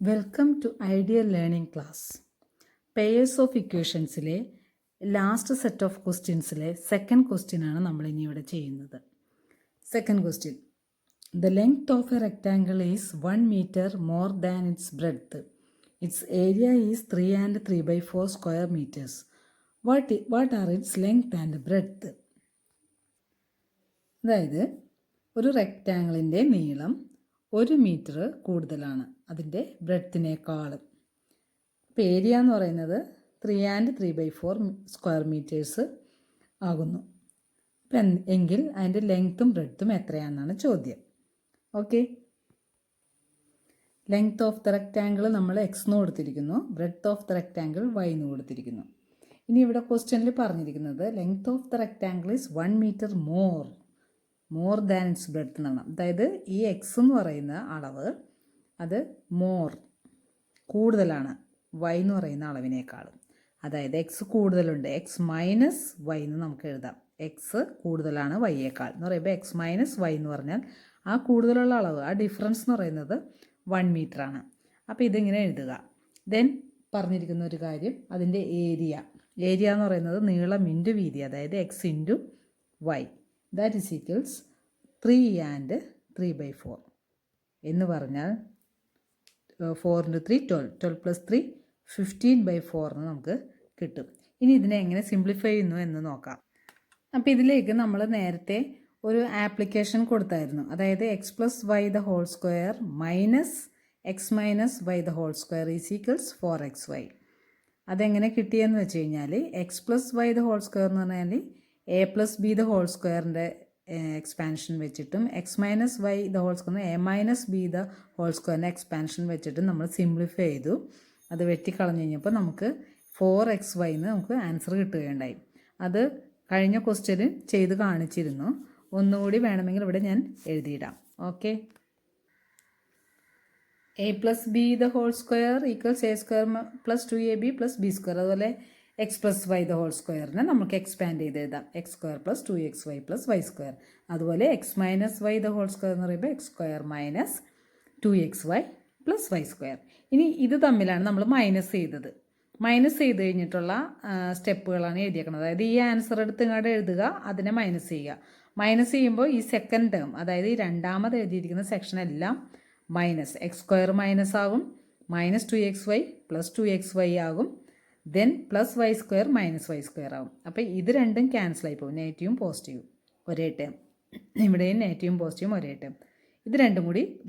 Welcome to ideal learning class. Pairs of ഇക്വേഷൻസിലെ last set of ക്വസ്റ്റ്യൻസിലെ second ക്വസ്റ്റ്യനാണ് നമ്മൾ ഇനി ഇവിടെ ചെയ്യുന്നത്. Second question, the length of a rectangle is 1 metre more than its breadth. Its area is 3 and 3/4 square metres. What are its length and breadth? അതായത് ഒരു റെക്റ്റാങ്കിളിൻ്റെ നീളം 1 മീറ്റർ കൂടുതലാണ് അതിൻ്റെ ബ്രെഡ്ത്തിനേക്കാളും. അപ്പോൾ ഏരിയ എന്ന് പറയുന്നത് 3 and 3/4 സ്ക്വയർ മീറ്റേഴ്സ് ആകുന്നു. അപ്പം എങ്കിൽ അതിൻ്റെ ലെങ്ത്തും ബ്രെഡ്ത്തും എത്രയാണെന്നാണ് ചോദ്യം. Okay, length of the rectangle നമ്മൾ എക്സ് എന്ന് കൊടുത്തിരിക്കുന്നു, breadth of the rectangle y എന്ന് കൊടുത്തിരിക്കുന്നു. ഇനി ഇവിടെ ക്വസ്റ്റ്യനിൽ പറഞ്ഞിരിക്കുന്നത് length of the rectangle is 1 metre more than its breadth എന്നാണ്. അതായത് ഈ എക്സ് എന്ന് പറയുന്ന അളവ് അത് കൂടുതലാണ് വൈ എന്ന് പറയുന്ന അളവിനേക്കാളും. അതായത് എക്സ് കൂടുതലുണ്ട്, എക്സ് മൈനസ് വൈ എന്ന് നമുക്ക് എഴുതാം. എക്സ് കൂടുതലാണ് വൈയേക്കാൾ എന്ന് പറയുമ്പോൾ എക്സ് മൈനസ് വൈ എന്ന് പറഞ്ഞാൽ ആ കൂടുതലുള്ള അളവ്, ആ ഡിഫറൻസ് എന്ന് പറയുന്നത് 1 മീറ്റർ ആണ്. അപ്പോൾ ഇതിങ്ങനെ എഴുതുക. ദെൻ പറഞ്ഞിരിക്കുന്ന ഒരു കാര്യം, അതിൻ്റെ ഏരിയ എന്ന് പറയുന്നത് നീളം ഇൻറ്റു വീതി, അതായത് x into y, that is equals 3 and 3/4 എന്ന് പറഞ്ഞാൽ 4 into 3 12 plus 3 15/4 എന്ന് നമുക്ക് കിട്ടും. ഇനി ഇതിനെ എങ്ങനെ സിംപ്ലിഫൈ ചെയ്യുന്നു എന്ന് നോക്കാം. അപ്പോൾ ഇതിലേക്ക് നമ്മൾ നേരത്തെ ഒരു ആപ്ലിക്കേഷൻ കൊടുത്തായിരുന്നു. അതായത് x plus y the whole square minus x minus y the whole square is equals 4xy. അതെങ്ങനെ കിട്ടിയെന്ന് വെച്ച് കഴിഞ്ഞാൽ x plus y the whole square എന്ന് പറഞ്ഞാൽ a plus b the whole സ്ക്വയറിൻ്റെ എക്സ്പാൻഷൻ വെച്ചിട്ടും x minus y the whole square a minus b the whole സ്ക്വയറിൻ്റെ expansion വെച്ചിട്ടും നമ്മൾ സിംപ്ലിഫൈ ചെയ്തു. അത് വെട്ടിക്കളഞ്ഞ് കഴിഞ്ഞപ്പോൾ നമുക്ക് 4xy എന്ന് നമുക്ക് ആൻസർ കിട്ടുകയുണ്ടായി. അത് കഴിഞ്ഞ ക്വസ്റ്റ്യനിൽ ചെയ്ത് കാണിച്ചിരുന്നു. ഒന്നുകൂടി വേണമെങ്കിൽ ഇവിടെ ഞാൻ എഴുതിയിടാം. Okay, a plus b the whole square equals a square plus 2ab plus b square. അതുപോലെ x plus y the whole സ്ക്വയറിനെ നമുക്ക് എക്സ്പാൻഡ് ചെയ്ത് എഴുതാം, x square plus 2xy plus y square. അതുപോലെ x minus y the whole square എന്ന് പറയുമ്പോൾ x square minus 2xy plus y square. ഇനി ഇത് തമ്മിലാണ് നമ്മൾ മൈനസ് ചെയ്തത്. മൈനസ് ചെയ്ത് കഴിഞ്ഞിട്ടുള്ള സ്റ്റെപ്പുകളാണ് എഴുതിയേക്കുന്നത്. അതായത് ഈ ആൻസർ എടുത്ത് ഇങ്ങോട്ട് എഴുതുക, അതിനെ മൈനസ് ചെയ്യുക. മൈനസ് ചെയ്യുമ്പോൾ ഈ സെക്കൻഡ് ടേം, അതായത് ഈ രണ്ടാമത് എഴുതിയിരിക്കുന്ന സെക്ഷൻ എല്ലാം മൈനസ്, എക്സ് സ്ക്വയർ മൈനസ് ആകും, മൈനസ് 2xy പ്ലസ് 2xy ആകും, then plus y square minus y square ആകും. അപ്പോൾ ഇത് രണ്ടും ക്യാൻസൽ ആയി പോകും, നെഗറ്റീവും പോസിറ്റീവും ഒരേ ടേം. ഇവിടെയും നെഗറ്റീവും പോസിറ്റീവും ഒരേ ടേം. ഇത്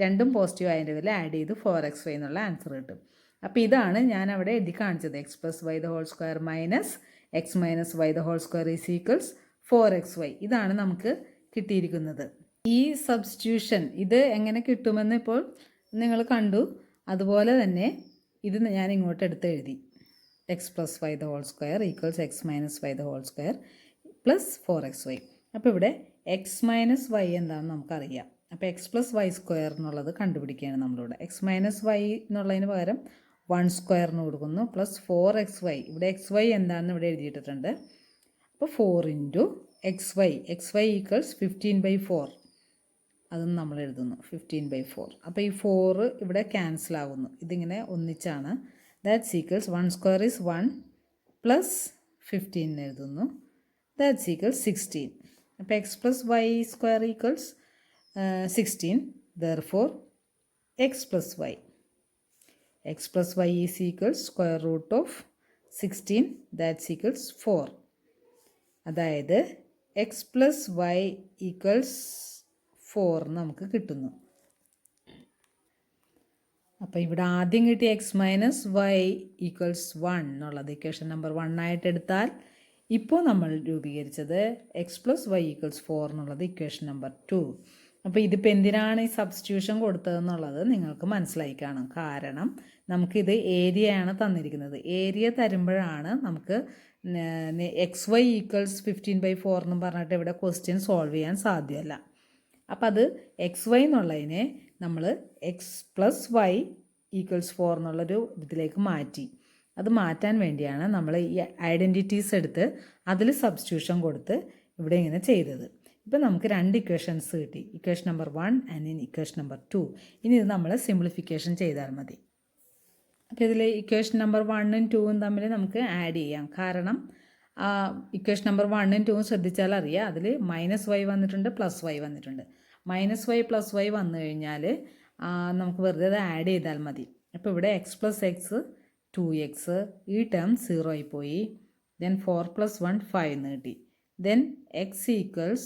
രണ്ടും പോസിറ്റീവ് ആയതിൻ്റെ വില ആഡ് ചെയ്ത് 4xy എന്നുള്ള ആൻസർ കിട്ടും. അപ്പോൾ ഇതാണ് ഞാൻ അവിടെ എഴുതി കാണിച്ചത്. X plus y the whole square minus x minus y the whole square is equals 4xy. ഇതാണ് നമുക്ക് കിട്ടിയിരിക്കുന്നത്. ഈ സബ്സ്റ്റിറ്റ്യൂഷൻ ഇത് എങ്ങനെ കിട്ടുമെന്ന് ഇപ്പോൾ നിങ്ങൾ കണ്ടു. അതുപോലെ തന്നെ ഇത് ഞാൻ ഇങ്ങോട്ട് എടുത്ത് എഴുതി, x plus y the whole square equals x minus y the whole square plus 4xy. അപ്പോൾ ഇവിടെ എക്സ് മൈനസ് വൈ എന്താണെന്ന് നമുക്കറിയാം. അപ്പോൾ എക്സ് പ്ലസ് വൈ സ്ക്വയർ എന്നുള്ളത് കണ്ടുപിടിക്കുകയാണ് നമ്മളിവിടെ. എക്സ് മൈനസ് വൈ എന്നുള്ളതിന് പകരം 1 സ്ക്വയറിന് കൊടുക്കുന്നു, പ്ലസ് 4xy. ഇവിടെ xy എന്താണെന്ന് ഇവിടെ എഴുതിയിട്ടുണ്ട്. അപ്പോൾ 4 ഇൻറ്റു xy ഈക്വൽസ് 15/4. അതും നമ്മൾ എഴുതുന്നു 15/4. അപ്പോൾ ഈ 4 ഇവിടെ ക്യാൻസൽ ആകുന്നു, ഇതിങ്ങനെ ഒന്നിച്ചാണ്. That's equals 1 square is 1 plus 15 എഴുതുന്നു, ദാറ്റ്സ് ഈക്വൽസ് 16. അപ്പോൾ x plus y square equals 16. Therefore x plus y is equals square root of 16, that's equals 4. അതായത് എക്സ് പ്ലസ് വൈ ഈക്വൽസ് 4 നമുക്ക് കിട്ടുന്നു. അപ്പോൾ ഇവിടെ ആദ്യം കിട്ടിയ എക്സ് മൈനസ് വൈ ഈക്വൽസ് 1 എന്നുള്ളത് ഇക്വേഷൻ നമ്പർ 1 ആയിട്ട് എടുത്താൽ, ഇപ്പോൾ നമ്മൾ രൂപീകരിച്ചത് എക്സ് പ്ലസ് വൈ ഈക്വൽസ് 4 എന്നുള്ളത് ഇക്വേഷൻ നമ്പർ 2. അപ്പോൾ ഇതിപ്പോൾ എന്തിനാണ് ഈ സബ്സ്റ്റിറ്റ്യൂഷൻ കൊടുത്തതെന്നുള്ളത് നിങ്ങൾക്ക് മനസ്സിലായി കാണും. കാരണം നമുക്കിത് ഏരിയയാണ് തന്നിരിക്കുന്നത്. ഏരിയ തരുമ്പോഴാണ് നമുക്ക് xy ഈക്വൽസ് 15/4 എന്നും പറഞ്ഞിട്ട് ഇവിടെ ക്വസ്റ്റ്യൻ സോൾവ് ചെയ്യാൻ സാധ്യമല്ല. അപ്പം അത് xy എന്നുള്ളതിനെ നമ്മൾ എക്സ് പ്ലസ് വൈ ഈക്വൽസ് 4 എന്നുള്ളൊരു ഇതിലേക്ക് മാറ്റി. അത് മാറ്റാൻ വേണ്ടിയാണ് നമ്മൾ ഈ ഐഡൻറ്റിറ്റീസ് എടുത്ത് അതിൽ സബ്സ്റ്റിറ്റ്യൂഷൻ കൊടുത്ത് ഇവിടെ ഇങ്ങനെ ചെയ്തത്. ഇപ്പോൾ നമുക്ക് 2 ഇക്വേഷൻസ് കിട്ടി, equation number 1 and equation number 2. ഇനി ഇത് നമ്മൾ സിംപ്ലിഫിക്കേഷൻ ചെയ്താൽ മതി. അപ്പോൾ ഇതിൽ ഇക്വേഷൻ നമ്പർ 1ഉം 2ഉം തമ്മിൽ നമുക്ക് ആഡ് ചെയ്യാം. കാരണം ഇക്വേഷൻ നമ്പർ 1ഉം 2ഉം ശ്രദ്ധിച്ചാൽ അറിയാം, അതിൽ -y വന്നിട്ടുണ്ട്, +y വന്നിട്ടുണ്ട്. -y +y വന്നു കഴിഞ്ഞാൽ നമുക്ക് വെറുതെ അത് ആഡ് ചെയ്താൽ മതി. അപ്പോൾ ഇവിടെ x + x 2x, ഈ ടേം 0 ആയി പോയി. ദെൻ 4 + 1 5 എന്ന് കിട്ടി. ദെൻ x =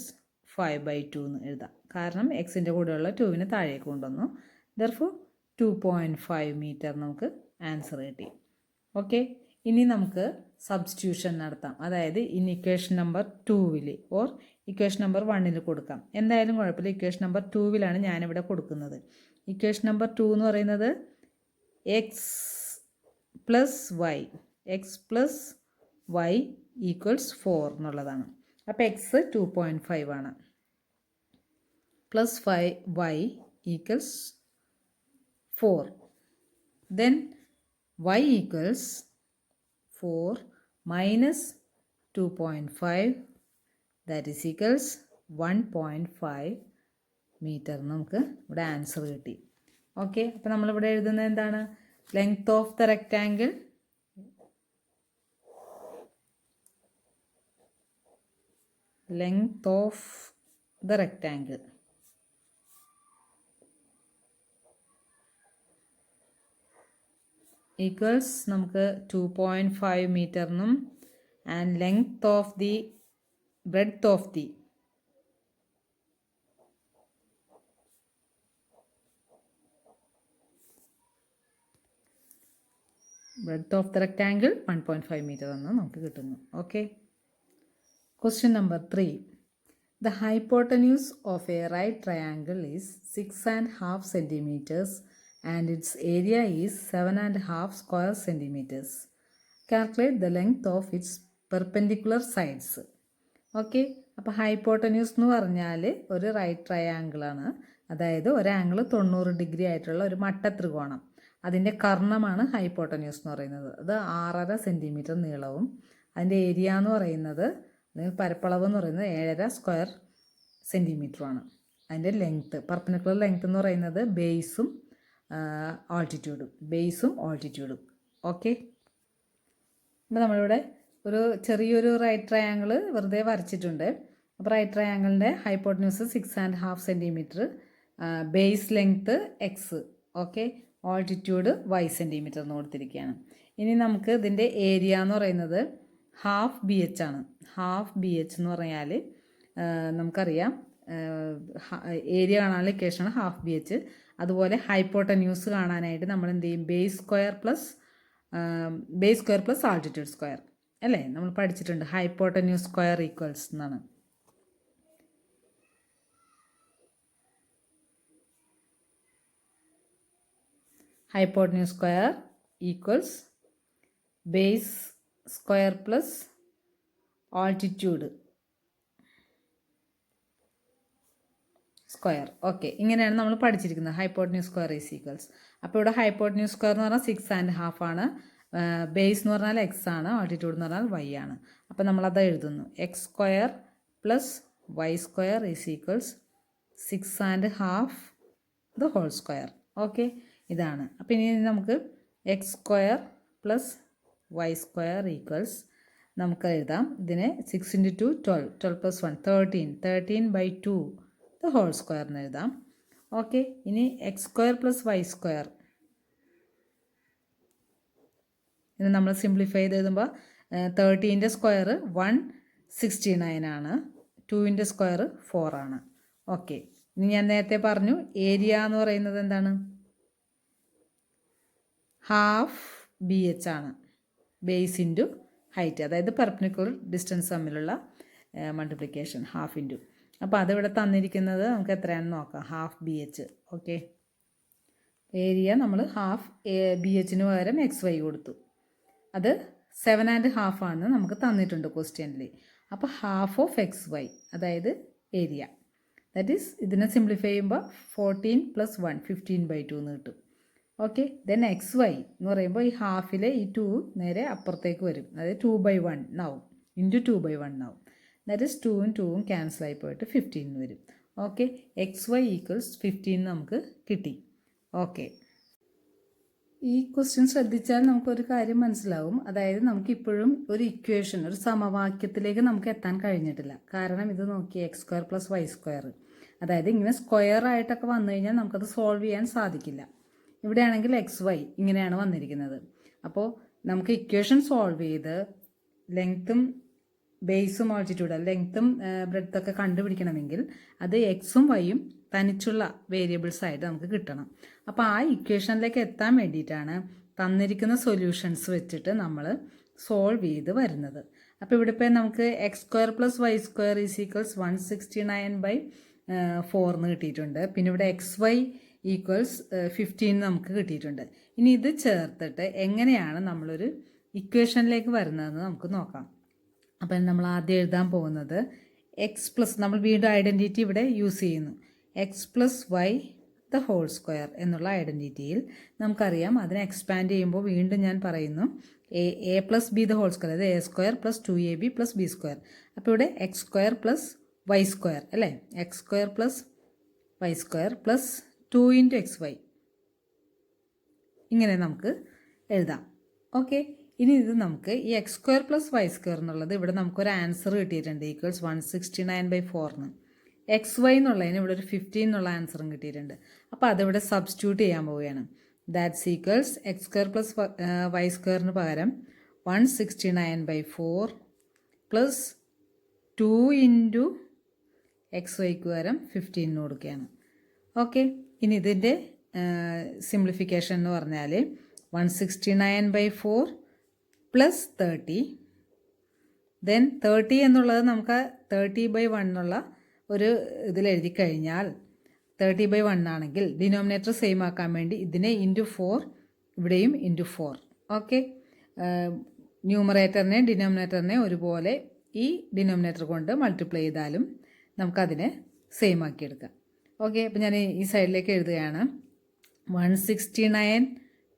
5/2 എന്ന് എഴുതാം. കാരണം എക്സിൻ്റെ കൂടെയുള്ള 2വിനെ താഴേക്ക് കൊണ്ടുവന്നു. ദെർഫോർ 2.5 മീറ്റർ നമുക്ക് ആൻസർ കിട്ടി. ഓക്കെ, ഇനി നമുക്ക് സബ്സ്റ്റിറ്റ്യൂഷൻ നടത്താം. അതായത് ഇൻ ഇക്വേഷൻ നമ്പർ 2വിൽ ഓർ ഇക്വേഷൻ നമ്പർ 1ൽ കൊടുക്കാം. എന്തായാലും കുഴപ്പമില്ല, ഇക്വേഷൻ നമ്പർ 2വിലാണ് ഞാനിവിടെ കൊടുക്കുന്നത്. ഇക്വേഷൻ നമ്പർ 2 എന്ന് പറയുന്നത് x + y = 4 എന്നുള്ളതാണ്. അപ്പോൾ x 2.5 ആണ്, + 5y = 4. Then y = 4 minus 2.5, that is equals 1.5 metre നമുക്ക് ഇവിടെ ആൻസർ കിട്ടി. ഓക്കെ, അപ്പോൾ നമ്മളിവിടെ എഴുതുന്നത് എന്താണ്? Length of the rectangle equals നമുക്ക് 2.5 മീറ്ററിനും and length of the breadth of the rectangle 1.5 metre എന്ന് നമുക്ക് കിട്ടുന്നു. Okay, question number 3. The hypotenuse of a right triangle is 6.5 centimeters and its area is 7.5 square centimeters. Calculate the length of its perpendicular sides. Okay, അപ്പോൾ hypotenuse എന്ന് പറഞ്ഞാൽ ഒരു right ട്രയാങ്കിളാണ്. അതായത് ഒരു angle 90 degree ആയിട്ടുള്ള ഒരു മട്ടത്രികോണം. അതിൻ്റെ കർണമാണ് ഹൈപ്പോട്ടന്യൂസ് എന്ന് പറയുന്നത്. അത് 6.5 സെൻറ്റിമീറ്റർ നീളവും അതിൻ്റെ ഏരിയ എന്ന് പറയുന്നത്, പരപ്പളവ് എന്ന് പറയുന്നത് 7.5 സ്ക്വയർ സെൻറ്റിമീറ്ററുമാണ്. അതിൻ്റെ ലെങ്ത്ത്, പെർപെൻഡിക്കുലർ ലെങ്ത്ത് എന്ന് പറയുന്നത് ബേസും ഓൾട്ടിറ്റ്യൂഡും. ഓക്കെ, അപ്പോൾ നമ്മളിവിടെ ഒരു ചെറിയൊരു റൈറ്റ് ട്രയാങ്കിൾ വെറുതെ വരച്ചിട്ടുണ്ട്. അപ്പോൾ റൈറ്റ് ട്രയാങ്കിളിൻ്റെ hypotenuse 6.5 centimetre, base length x, okay, altitude y centimetre എന്ന് കൊടുത്തിരിക്കുകയാണ്. ഇനി നമുക്ക് ഇതിൻ്റെ ഏരിയ എന്ന് പറയുന്നത് ഹാഫ് BH ആണ്. ഹാഫ് BH എന്ന് പറഞ്ഞാൽ നമുക്കറിയാം, ഏരിയ കാണാനുള്ള ഇക്വേഷനാണ് ഹാഫ് BH. അതുപോലെ ഹൈപ്പോട്ടന്യൂസ് കാണാനായിട്ട് നമ്മൾ എന്ത് ചെയ്യും? Base square plus altitude square അല്ലേ, നമ്മൾ പഠിച്ചിട്ടുണ്ട്. ഹൈപ്പോട്ടന്യൂസ് സ്ക്വയർ ഈക്വൽസ് എന്നാണ്. Hypotenuse square equals base square plus altitude square. Okay, ഇങ്ങനെയാണ് നമ്മൾ പഠിച്ചിരിക്കുന്നത്. Hypotenuse square is equals. അപ്പോൾ ഇവിടെ ഹൈപ്പോട്ടന്യൂസ് സ്ക്വയർ എന്ന് പറഞ്ഞാൽ 6.5 ആണ്, ബേസ് എന്ന് പറഞ്ഞാൽ x ആണ്, ആൾട്ടിറ്റ്യൂഡ് എന്ന് പറഞ്ഞാൽ y ആണ്. അപ്പോൾ നമ്മളത് എഴുതുന്നു. x² + y² is equals 6.5 the whole square. Okay, ഇതാണ്. അപ്പോൾ ഇനി നമുക്ക് x² + y² ഈക്വൽസ് നമുക്ക് എഴുതാം. ഇതിനെ 6 × 2 12, 12 + 1 13/2 ദ ഹോൾ സ്ക്വയർ എന്ന് എഴുതാം. ഓക്കെ, ഇനി x² + y², ഇത് നമ്മൾ സിംപ്ലിഫൈ ചെയ്ത് എഴുതുമ്പോൾ 13ൻ്റെ സ്ക്വയർ 169 ആണ്, 2ൻ്റെ സ്ക്വയർ 4 ആണ്. ഓക്കെ, ഇനി ഞാൻ നേരത്തെ പറഞ്ഞു ഏരിയ എന്ന് പറയുന്നത് എന്താണ്? ഹാഫ് BH ആണ്, ബേസ് ഇൻറ്റു ഹൈറ്റ്, അതായത് പെർപെൻഡിക്കുലർ ഡിസ്റ്റൻസ് തമ്മിലുള്ള മൾട്ടിപ്ലിക്കേഷൻ ഹാഫ് ഇൻറ്റു. അപ്പോൾ അതിവിടെ തന്നിരിക്കുന്നത് നമുക്ക് എത്രയാണെന്ന് നോക്കാം. Half BH. ഓക്കെ, ഏരിയ നമ്മൾ ഹാഫ് BHന് പകരം XY കൊടുത്തു. അത് 7.5 ആണ് നമുക്ക് തന്നിട്ടുണ്ട് ക്വസ്റ്റ്യനിൽ. അപ്പോൾ ഹാഫ് ഓഫ് XY, അതായത് ഏരിയ, ദാറ്റ് ഈസ് ഇതിനെ സിംപ്ലിഫൈ ചെയ്യുമ്പോൾ 14 + 1 15/2 എന്ന് കിട്ടും. ഓക്കെ, ദെൻ XY എന്ന് പറയുമ്പോൾ ഈ ഹാഫിലെ ഈ 2 നേരെ അപ്പുറത്തേക്ക് വരും, അതായത് 2/1 ആവും, ഇൻറ്റു 2/1 ആവും. ദാറ്റ് ഈസ് 2ഉം 2ഉം ക്യാൻസലായി പോയിട്ട് 15 വരും. ഓക്കെ, XY = 15 നമുക്ക് കിട്ടി. ഓക്കെ, ഈ ക്വസ്റ്റ്യൻ ശ്രദ്ധിച്ചാൽ നമുക്കൊരു കാര്യം മനസ്സിലാവും. അതായത് നമുക്കിപ്പോഴും ഒരു ഇക്വേഷൻ, ഒരു സമവാക്യത്തിലേക്ക് നമുക്ക് എത്താൻ കഴിഞ്ഞിട്ടില്ല. കാരണം ഇത് നോക്കി x² + y². അതായത് ഇങ്ങനെ സ്ക്വയർ ആയിട്ടൊക്കെ വന്നു കഴിഞ്ഞാൽ നമുക്കത് സോൾവ് ചെയ്യാൻ സാധിക്കില്ല. ഇവിടെയാണെങ്കിൽ xy ഇങ്ങനെയാണ് വന്നിരിക്കുന്നത്. അപ്പോൾ നമുക്ക് ഇക്വേഷൻ സോൾവ് ചെയ്ത് ലെങ്ത്തും ബേസും ഓൾട്ടിറ്റ്യൂഡ്, ലെങ്ത്തും ബ്രെഡ്ത്തൊക്കെ കണ്ടുപിടിക്കണമെങ്കിൽ അത് എക്സും വൈയും തനിച്ചുള്ള വേരിയബിൾസ് ആയിട്ട് നമുക്ക് കിട്ടണം. അപ്പോൾ ആ ഇക്വേഷനിലേക്ക് എത്താൻ വേണ്ടിയിട്ടാണ് തന്നിരിക്കുന്ന സൊല്യൂഷൻസ് വെച്ചിട്ട് നമ്മൾ സോൾവ് ചെയ്ത് വരുന്നത്. അപ്പോൾ ഇവിടെ ഇപ്പോൾ നമുക്ക് x² + y² = 169/4 എന്ന് കിട്ടിയിട്ടുണ്ട്. പിന്നെ ഇവിടെ xy = 15 നമുക്ക് കിട്ടിയിട്ടുണ്ട്. ഇനി ഇത് ചേർത്തിട്ട് എങ്ങനെയാണ് നമ്മളൊരു ഇക്വേഷനിലേക്ക് വരുന്നതെന്ന് നമുക്ക് നോക്കാം. അപ്പം നമ്മൾ ആദ്യം എഴുതാൻ പോകുന്നത് നമ്മൾ വീണ്ടും ഐഡൻറ്റിറ്റി ഇവിടെ യൂസ് ചെയ്യുന്നു. x + y² എന്നുള്ള ഐഡൻറ്റിറ്റിയിൽ നമുക്കറിയാം, അതിനെ എക്സ്പാൻഡ് ചെയ്യുമ്പോൾ വീണ്ടും ഞാൻ പറയുന്നു a + b² അതായത് a² + 2ab + b². അപ്പോൾ ഇവിടെ x² + y² അല്ലേ, x² + y² + 2 × xy ഇങ്ങനെ നമുക്ക് എഴുതാം. ഓക്കെ, ഇനി ഇത് നമുക്ക് ഈ x² + y² എന്നുള്ളത് ഇവിടെ നമുക്കൊരു ആൻസർ കിട്ടിയിട്ടുണ്ട്, = 169/4. xy എന്നുള്ളതിന് ഇവിടെ ഒരു 15 എന്നുള്ള ആൻസറും കിട്ടിയിട്ടുണ്ട്. അപ്പോൾ അതിവിടെ സബ്സ്റ്റിറ്റ്യൂട്ട് ചെയ്യാൻ പോവുകയാണ്. ദാറ്റ്സ് ഈക്വൽസ് x² + y² പകരം 169/4 + 2 × xyക്ക് പകരം 15 കൊടുക്കുകയാണ്. ഓക്കെ, ഇനി ഇതിൻ്റെ സിംപ്ലിഫിക്കേഷൻ എന്ന് പറഞ്ഞാൽ 169/4 + 30, ദെൻ 30 എന്നുള്ളത് നമുക്ക് 30/1 എന്നുള്ള ഒരു ഇതിലെഴുതി കഴിഞ്ഞാൽ 30/1 ആണെങ്കിൽ ഡിനോമിനേറ്റർ സെയിം ആക്കാൻ വേണ്ടി ഇതിനെ × 4 ഇവിടെയും × 4. ഓക്കെ, ന്യൂമറേറ്ററിനെ ഡിനോമിനേറ്ററിനെ ഒരുപോലെ ഈ ഡിനോമിനേറ്റർ കൊണ്ട് മൾട്ടിപ്ലൈ ചെയ്താലും നമുക്കതിനെ സെയിം ആക്കിയെടുക്കാം. ഓക്കെ, അപ്പോൾ ഞാൻ ഈ സൈഡിലേക്ക് എഴുതുകയാണ്. 169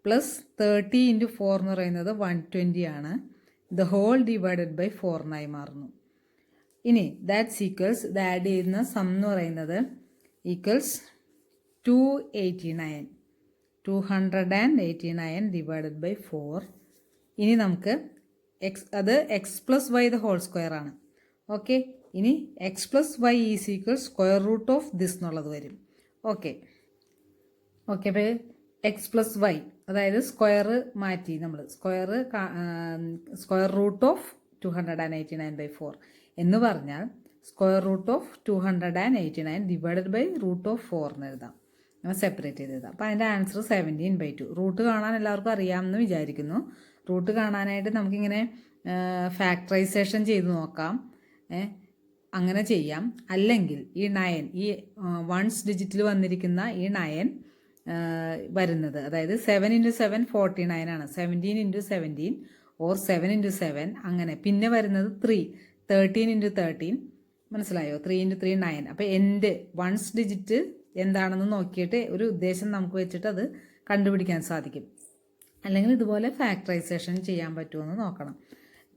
+ 30 × 4 എന്ന് പറയുന്നത് 120 ആണ്. ദ ഹോൾ / 4 മാറുന്നു. ഇനി ദാറ്റ്സ് ഈക്വൽസ്, ഇത് ആഡ് ചെയ്യുന്ന സം എന്ന് പറയുന്നത് ഈക്വൽസ് 289 / 4. ഇനി നമുക്ക് അത് x + y² ആണ്. ഓക്കെ, ഇനി x + y = √= എന്നുള്ളത് വരും. ഓക്കെ, അപ്പോൾ x + y അതായത് സ്ക്വയർ മാറ്റി നമ്മൾ √289/4 എന്ന് പറഞ്ഞാൽ √289 / √4 എന്ന് എഴുതാം. നമ്മൾ സെപ്പറേറ്റ് ചെയ്ത് എഴുതാം. അപ്പോൾ അതിൻ്റെ ആൻസർ 17/2. റൂട്ട് കാണാൻ എല്ലാവർക്കും അറിയാമെന്ന് വിചാരിക്കുന്നു. റൂട്ട് കാണാനായിട്ട് നമുക്കിങ്ങനെ ഫാക്ടറൈസേഷൻ ചെയ്ത് നോക്കാം, അങ്ങനെ ചെയ്യാം. അല്ലെങ്കിൽ ഈ 9, ഈ 1's ഡിജിറ്റിൽ വന്നിരിക്കുന്ന ഈ 9 വരുന്നത്, അതായത് 7 × 7 49 ആണ്. 17 × 17 or 7 × 7 അങ്ങനെ. പിന്നെ വരുന്നത് 13 × 13, മനസ്സിലായോ? 3 × 3 9. അപ്പോൾ എൻ്റെ 1's ഡിജിറ്റ് എന്താണെന്ന് നോക്കിയിട്ട് ഒരു ഉദ്ദേശം നമുക്ക് വെച്ചിട്ട് അത് കണ്ടുപിടിക്കാൻ സാധിക്കും. അല്ലെങ്കിൽ ഇതുപോലെ ഫാക്ടറൈസേഷൻ ചെയ്യാൻ പറ്റുമെന്ന് നോക്കണം.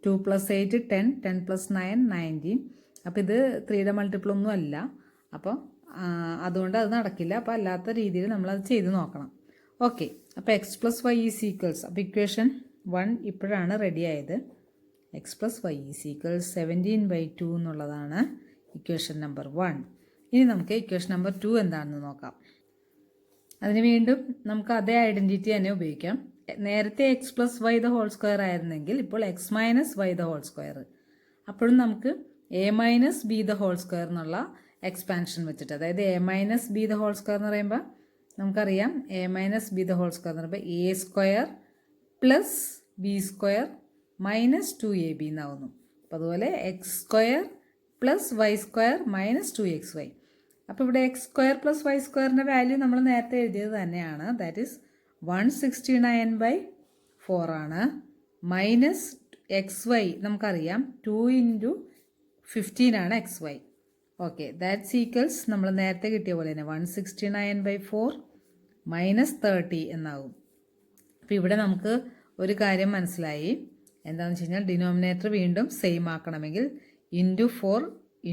2 + 8 10, 10 + 9 19. അപ്പോൾ ഇത് 3യുടെ മൾട്ടിപ്പിൾ ഒന്നും അല്ല. അപ്പോൾ അതുകൊണ്ട് അത് നടക്കില്ല. അപ്പോൾ അല്ലാത്ത രീതിയിൽ നമ്മളത് ചെയ്ത് നോക്കണം. ഓക്കെ, അപ്പോൾ x + y = അപ്പോൾ ഇക്വേഷൻ 1 ഇപ്പോഴാണ് റെഡി ആയത്. x + y = 17/2 എന്നുള്ളതാണ് ഇക്വേഷൻ നമ്പർ 1. ഇനി നമുക്ക് ഇക്വേഷൻ നമ്പർ 2 എന്താണെന്ന് നോക്കാം. അതിന് വീണ്ടും നമുക്ക് അതേ ഐഡൻറ്റിറ്റി തന്നെ ഉപയോഗിക്കാം. നേരത്തെ x + y² ആയിരുന്നെങ്കിൽ ഇപ്പോൾ x - y². അപ്പോഴും നമുക്ക് a - b² എന്നുള്ള എക്സ്പാൻഷൻ വെച്ചിട്ട്, അതായത് a - b² എന്ന് പറയുമ്പോൾ നമുക്കറിയാം a - b² എന്ന് പറയുമ്പോൾ a² + b² - 2ab എന്നാവുന്നു. അപ്പോൾ അതുപോലെ x² + y² - 2xy. അപ്പോൾ ഇവിടെ x² + y² വാല്യൂ നമ്മൾ നേരത്തെ എഴുതിയത് തന്നെയാണ്. ദാറ്റ് ഈസ് 169/4 ആണ്. മൈനസ് xy നമുക്കറിയാം 2 × 15 ആണ് xy. ഓക്കെ, ദാറ്റ്സ് ഈക്വൽസ് നമ്മൾ നേരത്തെ കിട്ടിയ പോലെ തന്നെ 169/4 - 30 എന്നാകും. അപ്പോൾ ഇവിടെ നമുക്ക് ഒരു കാര്യം മനസ്സിലായി. എന്താണെന്ന് വെച്ച് കഴിഞ്ഞാൽ ഡിനോമിനേറ്റർ വീണ്ടും സെയിം ആക്കണമെങ്കിൽ × 4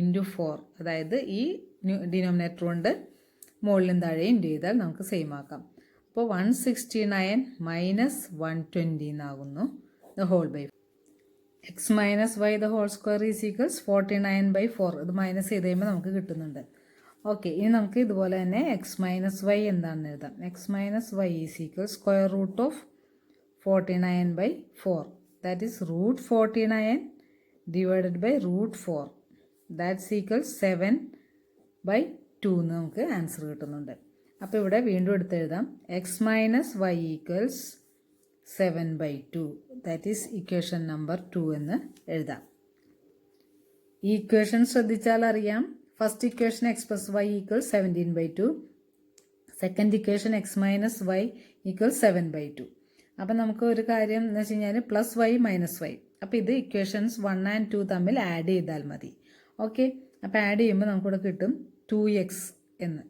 × 4, അതായത് ഈ ഡിനോമിനേറ്റർ കൊണ്ട് മുകളിലും താഴെ ഇൻറ്റു ചെയ്താൽ നമുക്ക് സെയിം ആക്കാം. അപ്പോൾ 169 മൈനസ് 120 എന്നാകുന്നു the whole by x minus y the whole square is equals 49/4. ഇത് മൈനസ് ചെയ്ത് കഴിയുമ്പോൾ നമുക്ക് കിട്ടുന്നുണ്ട്. ഓക്കെ, ഇനി നമുക്ക് ഇതുപോലെ തന്നെ എക്സ് മൈനസ് വൈ എന്താണെന്ന് എഴുതാം. X minus y is equal square root of 49/4. That is root 49 divided by root 4. That's equals 7/2 എന്ന് നമുക്ക് ആൻസർ കിട്ടുന്നുണ്ട്. അപ്പോൾ ഇവിടെ വീണ്ടും എടുത്തെഴുതാം. X minus y equals 7/2. That is equation number 2 എന്ന് എഴുതാം. ഈ ഇക്വേഷൻ ശ്രദ്ധിച്ചാൽ അറിയാം. First equation x plus y equals 17/2. Second equation x minus y equals 7/2. അപ്പം നമുക്ക് ഒരു കാര്യം എന്ന് വെച്ച് കഴിഞ്ഞാൽ പ്ലസ് വൈ മൈനസ് വൈ. അപ്പോൾ ഇത് ഇക്വേഷൻസ് 1 and 2 തമ്മിൽ ആഡ് ചെയ്താൽ മതി. ഓക്കെ, അപ്പോൾ ആഡ് ചെയ്യുമ്പോൾ നമുക്കിവിടെ കിട്ടും 2x എന്ന്.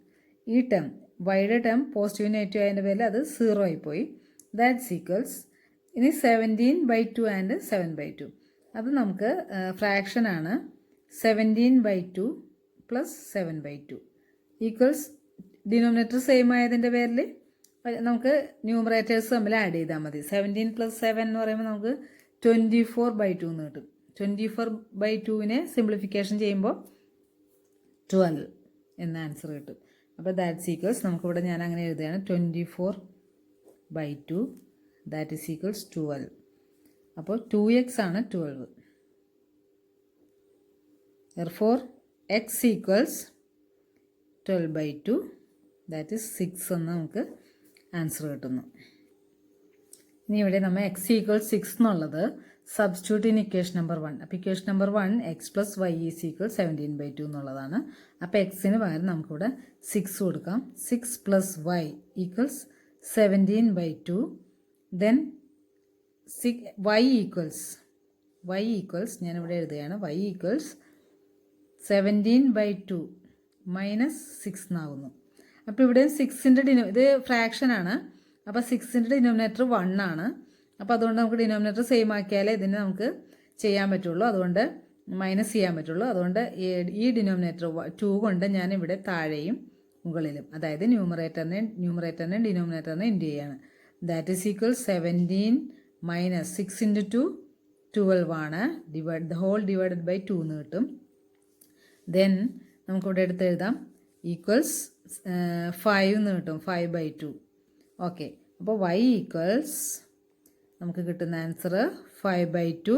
ഈ ടേം വൈയുടെ ടേം പോസിറ്റീവ് നെഗറ്റീവ് ആയതിൻ്റെ പേരിൽ അത് 0 ആയിപ്പോയി. ദാറ്റ്സ് ഈക്വൽസ് ഇനി 17/2 ആൻഡ് 7/2. അത് നമുക്ക് ഫ്രാക്ഷനാണ്. 17/2 പ്ലസ് 7/2 ഈക്വൽസ് ഡിനോമിനേറ്റർ സെയിം ആയതിൻ്റെ പേരിൽ നമുക്ക് ന്യൂമറേറ്റേഴ്സ് തമ്മിൽ ആഡ് ചെയ്താൽ മതി. 17 + 7 എന്ന് പറയുമ്പോൾ നമുക്ക് 24/2 എന്ന് കിട്ടും. 24/2നെ സിംപ്ലിഫിക്കേഷൻ ചെയ്യുമ്പോൾ 12 എന്ന ആൻസർ കിട്ടും. അപ്പോൾ ദാറ്റ്സ് ഈക്വൽസ് നമുക്കിവിടെ ഞാൻ അങ്ങനെ എഴുതുകയാണ് 24/2 ദാറ്റ് ഈസ് ഈക്വൽസ് 12. അപ്പോൾ 2x ആണ് 12. therefore x equals 12/2 that is 6 എന്ന് നമുക്ക് ആൻസർ കിട്ടുന്നു. ഇനി ഇവിടെ നമ്മൾ എക്സ് ഈക്വൽസ് 6 എന്നുള്ളത് സബ്സ്റ്റിറ്റ്യൂട്ട് ഇൻ ഇക്വേഷൻ നമ്പർ 1. അപ്പോൾ equation number 1 x plus y is equal 17/2 എന്നുള്ളതാണ്. അപ്പോൾ എക്സിന് പകരം നമുക്കിവിടെ 6 കൊടുക്കാം. 6 + y equals 17/2. Then y equals ഞാനിവിടെ എഴുതുകയാണ്. y ഈക്വൽസ് 17/2 മൈനസ് 6 എന്നാകുന്നു. അപ്പോൾ ഇവിടെ 6ൻ്റെ ഇത് ഫ്രാക്ഷനാണ്. അപ്പോൾ 6ൻ്റെ ഡിനോമിനേറ്റർ 1 ആണ്. അപ്പോൾ അതുകൊണ്ട് നമുക്ക് ഡിനോമിനേറ്റർ സെയിം ആക്കിയാലേ ഇതിന് നമുക്ക് ചെയ്യാൻ പറ്റുള്ളൂ. അതുകൊണ്ട് മൈനസ് ചെയ്യാൻ പറ്റുള്ളൂ. അതുകൊണ്ട് ഈ ഡിനോമിനേറ്റർ 2 കൊണ്ട് ഞാനിവിടെ താഴെയും മുകളിലും, അതായത് ന്യൂമറേറ്ററിനെ ഡിനോമിനേറ്ററിനെ ഇൻറ്റു ചെയ്യാണ്. ദാറ്റ് ഈസ് ഈക്വൽ 17 മൈനസ് 6 × 2 12 ആണ്. ഹോൾ ഡിവൈഡഡ് ബൈ 2 എന്ന് കിട്ടും. ദെൻ നമുക്കിവിടെ എടുത്ത് എഴുതാം ഈക്വൽസ് 5 എന്ന് കിട്ടും. 5/2. ഓക്കെ, അപ്പോൾ y ഈക്വൽസ് നമുക്ക് കിട്ടുന്ന answer 5/2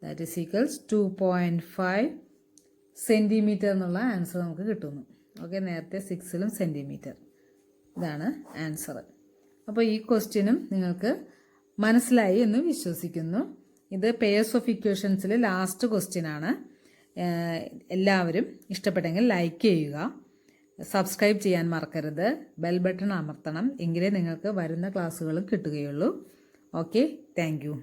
that is equals 2.5 centimetre എന്നുള്ള ആൻസർ നമുക്ക് കിട്ടുന്നു. ഓക്കെ, നേരത്തെ 6ലും സെൻറ്റിമീറ്റർ. ഇതാണ് ആൻസർ. അപ്പോൾ ഈ ക്വസ്റ്റ്യനും നിങ്ങൾക്ക് മനസ്സിലായി എന്ന് വിശ്വസിക്കുന്നു. ഇത് പെയർസ് ഓഫ് ഇക്വേഷൻസിൽ ലാസ്റ്റ് ക്വസ്റ്റ്യനാണ്. എല്ലാവരും ഇഷ്ടപ്പെട്ടെങ്കിൽ ലൈക്ക് ചെയ്യുക, സബ്സ്ക്രൈബ് ചെയ്യാൻ മറക്കരുത്, ബെൽ ബട്ടൺ അമർത്തണം. എങ്കിലേ നിങ്ങൾക്ക് വരുന്ന ക്ലാസ്സുകൾ കിട്ടുകയുള്ളൂ. Okay, thank you.